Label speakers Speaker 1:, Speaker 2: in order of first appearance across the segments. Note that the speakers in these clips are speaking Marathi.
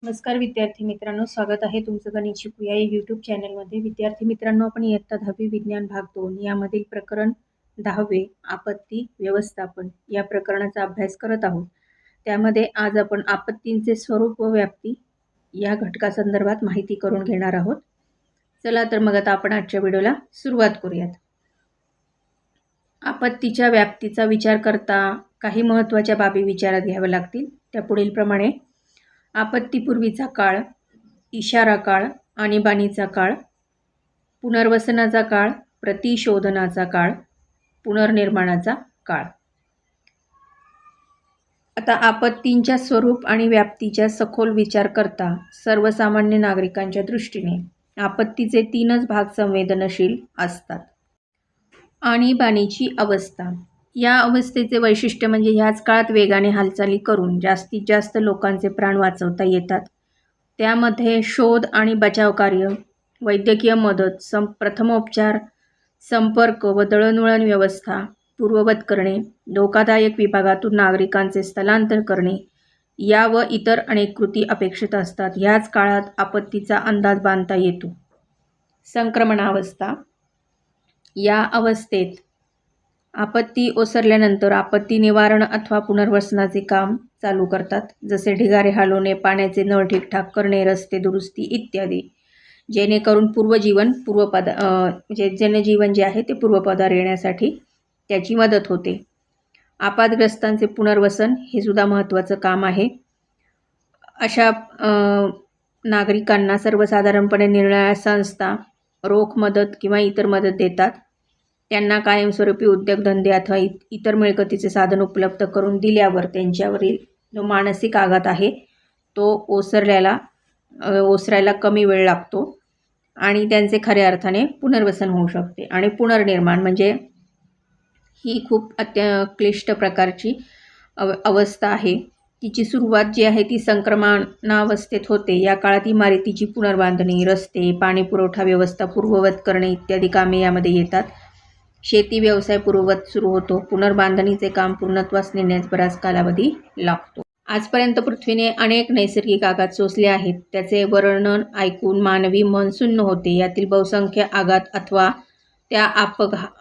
Speaker 1: नमस्कार विद्यार्थी मित्रांनो, स्वागत आहे तुमचं गणित शिकूया या यूट्यूब चॅनलमध्ये. विद्यार्थी मित्रांनो, आपण इयत्ता 10वी विज्ञान भाग 2 यामधील प्रकरण 10वे आपत्ती व्यवस्थापन या प्रकरणाचा अभ्यास करत आहोत. त्यामध्ये आज आपण आपत्तींचे स्वरूप व व्याप्ती या घटकासंदर्भात माहिती करून घेणार आहोत. चला तर मग आता आपण आजच्या व्हिडिओला सुरुवात करूयात. आपत्तीच्या व्याप्तीचा विचार करता काही महत्त्वाच्या बाबी विचारात घ्याव्या लागतील. त्या पुढील प्रमाणे: आपत्तीपूर्वीचा काळ, इशारा काळ, आणीबाणीचा काळ, पुनर्वसनाचा काळ, प्रतिशोधनाचा काळ, पुनर्निर्माणाचा काळ. आता आपत्तींच्या स्वरूप आणि व्याप्तीचा सखोल विचार करता सर्वसामान्य नागरिकांच्या दृष्टीने आपत्तीचे 3च भाग संवेदनशील असतात. आणीबाणीची अवस्था. या अवस्थेचे वैशिष्ट्य म्हणजे ह्याच काळात वेगाने हालचाली करून जास्तीत जास्त लोकांचे प्राण वाचवता येतात. त्यामध्ये शोध आणि बचाव कार्य, वैद्यकीय मदत, प्रथमोपचार, संपर्क व दळणवळण व्यवस्था पूर्ववत करणे, धोकादायक विभागातून नागरिकांचे स्थलांतर करणे या व इतर अनेक कृती अपेक्षित असतात. ह्याच काळात आपत्तीचा अंदाज बांधता येतो. संक्रमणावस्था. या अवस्थेत आपत्ती ओसरल्यानंतर आपत्ती निवारण अथवा पुनर्वसनाचे काम चालू करतात. जसे ढिगारे हलवणे, पाण्याचे नळ ठीकठाक करणे, रस्ते दुरुस्ती इत्यादी, जेणेकरून जनजीवन जे आहे ते पूर्वपदावर येण्यासाठी त्याची मदत होते. आपातग्रस्तांचे पुनर्वसन हे सुद्धा महत्त्वाचं काम आहे. अशा नागरिकांना सर्वसाधारणपणे निरनिराळ्या संस्था रोख मदत किंवा इतर मदत देतात. त्यांना कायमस्वरूपी उद्योगधंदे अथवा इतर मिळकतीचे साधन उपलब्ध करून दिल्यावर त्यांच्यावरील जो मानसिक आघात आहे तो ओसरायला कमी वेळ लागतो आणि त्यांचे खऱ्या अर्थाने पुनर्वसन होऊ शकते. आणि पुनर्निर्माण म्हणजे ही खूप क्लिष्ट प्रकारची अवस्था आहे. तिची सुरुवात जी आहे ती संक्रमणावस्थेत होते. या काळात इमारतीची पुनर्बांधणी, रस्ते, पाणीपुरवठा व्यवस्था पूर्ववत करणे इत्यादी कामे यामध्ये येतात. शेती व्यवसाय पूर्ववत सुरू होतो. पुनर्बांधणीचे काम पूर्णत्वास नेण्यास बराच कालावधी लागतो. आजपर्यंत पृथ्वीने अनेक नैसर्गिक आघात सोसले आहेत. त्याचे वर्णन ऐकून मानवी मन सुन्न होते. यातील बहुसंख्य आघात अथवा त्या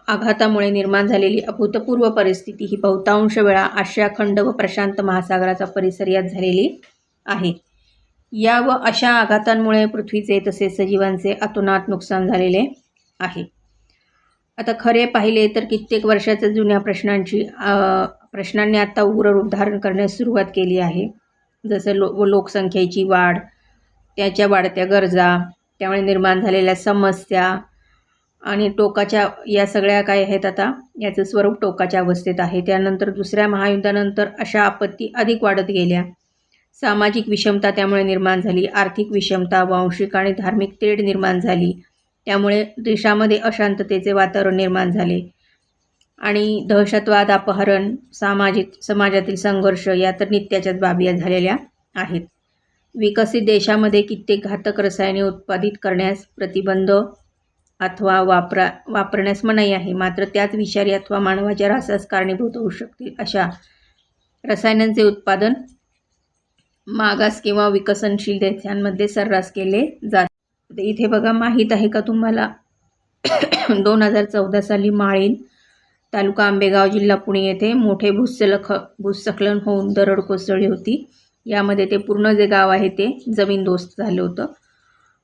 Speaker 1: आघातामुळे निर्माण झालेली अभूतपूर्व परिस्थिती ही बहुतांश वेळा आशिया खंड व प्रशांत महासागराचा परिसर यात झालेली आहे. या व अशा आघातांमुळे पृथ्वीचे तसेच सजीवांचे अतोनात नुकसान झालेले आहे. आता खरे पाहिले तर कित्येक वर्षाच्या जुन्या प्रश्नांनी आता उग्र रूप धारण करण्यास सुरुवात केली आहे. जसं लोकसंख्येची वाढ, त्याच्या वाढत्या गरजा, त्यामुळे निर्माण झालेल्या समस्या आणि टोकाच्या या सगळ्या काय आहेत. आता याचं स्वरूप टोकाच्या अवस्थेत आहे. त्यानंतर दुसऱ्या महायुद्धानंतर अशा आपत्ती अधिक वाढत गेल्या. सामाजिक विषमता त्यामुळे निर्माण झाली. आर्थिक विषमता, वांशिक आणि धार्मिक तेढ निर्माण झाली. त्यामुळे देशामध्ये अशांततेचे वातावरण निर्माण झाले आणि दहशतवाद, अपहरण, समाजातील संघर्ष या तर नित्याच्याच बाबी झालेल्या आहेत. विकसित देशामध्ये कित्येक घातक रसायने उत्पादित करण्यास प्रतिबंध अथवा वापरण्यास मनाई आहे. मात्र त्याच विषारी अथवा मानवाच्या ऱ्हासास कारणीभूत होऊ शकतील अशा रसायनांचे उत्पादन मागास किंवा विकसनशील देशांमध्ये सर्रास केले जाते. इथे बघा, माहीत आहे का तुम्हाला 2014 साली माळीण तालुका आंबेगाव जिल्हा पुणे येथे मोठे भूस्खलन होऊन दरड कोसळली होती. यामध्ये ते पूर्ण जे गाव आहे ते जमीनदोस्त झालं होतं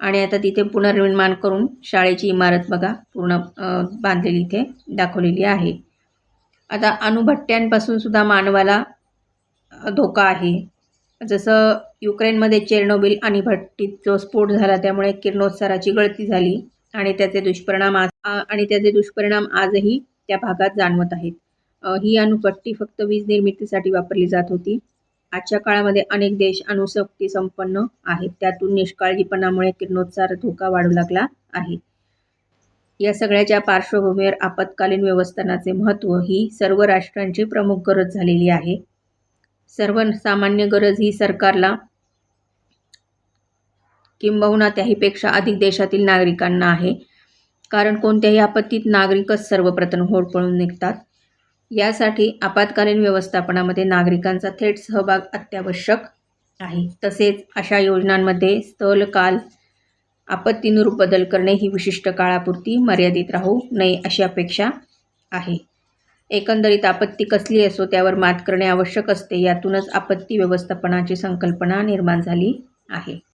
Speaker 1: आणि आता तिथे पुनर्निर्माण करून शाळेची इमारत बघा पूर्ण बांधलेली इथे दाखवलेली आहे. आता अणुभट्ट्यांपासून सुद्धा मानवाला धोका आहे. जसं युक्रेनमध्ये चेर्नोबिल अणुभट्टीत जो स्फोट झाला त्यामुळे किरणोत्साराची गळती झाली आणि त्याचे दुष्परिणाम आजही त्या भागात जाणवत आहेत. ही अणुभट्टी फक्त वीज निर्मितीसाठी वापरली जात होती. आजच्या काळामध्ये अनेक देश अणुशक्ती संपन्न आहेत. त्यातून निष्काळजीपणामुळे किरणोत्सार धोका वाढू लागला आहे. या सगळ्याच्या पार्श्वभूमीवर आपत्कालीन व्यवस्थापनाचे महत्त्व ही सर्व राष्ट्रांची प्रमुख गरज झालेली आहे. सर्वसामान्य गरज ही सरकारला किंबहुना त्याहीपेक्षा अधिक देशातील नागरिकांना आहे. कारण कोणत्याही आपत्तीत नागरिकच सर्वप्रथम होरपळून निघतात. यासाठी आपत्कालीन व्यवस्थापनामध्ये नागरिकांचा थेट सहभाग अत्यावश्यक आहे. तसेच अशा योजनांमध्ये स्थल, काल, आपत्तीनुरूप बदल करणे ही विशिष्ट काळापुरती मर्यादित राहू नये अशी अपेक्षा आहे. एकंदरीत आपत्ती कसली असो त्यावर मात करणे आवश्यक असते. यातूनच आपत्ती व्यवस्थापनाची संकल्पना निर्माण झाली आहे.